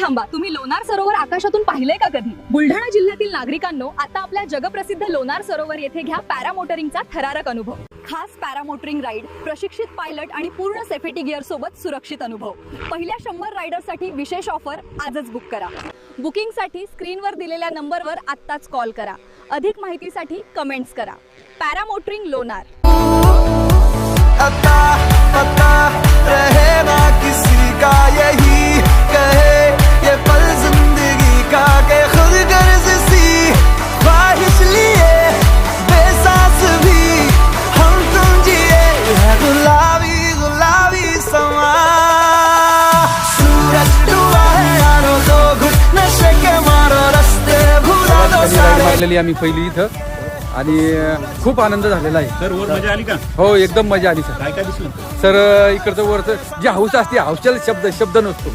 थांबा, तुम्ही लोणार सरोवर आकाशातून पाहिलंय का कधी? बुलढाणा जिल्ह्यातील नागरिकांनो, आता आपल्या जगप्रसिद्ध लोणार सरोवर येथे घ्या पॅरामोटरिंगचा थरारक अनुभव. खास पॅरामोटरिंग राईड, प्रशिक्षित पायलट आणि पूर्ण सेफ्टी गिअर सोबत सुरक्षित अनुभव. पहिल्या 100 रायडरसाठी विशेष ऑफर. आजच बुक करा. बुकिंगसाठी स्क्रीनवर दिलेल्या नंबरवर आत्ताच कॉल करा. अधिक माहितीसाठी कमेंट्स करा. पॅरामोटरिंग लोणार. पता रहे ना किसी का, यही कहे ये पल जिंदगी का के खुद गर्ज सी ख्वाहिश लिए बेसास भी हम तुम जिए है गुलाबी गुलाबी समा. सूरज डूबा है यारो तो घुट नशे के मारो रस्ते भुला दो सारे. मारलेली आम्ही पहिली इथं आणि खूप आनंद झालेला आहे. सर वर मजा आली का? हो, एकदम मजा आली सर. काय काय दिसलं? सर इकडचं वरचं जे हाऊस असते, हाऊसला शब्द नसतो.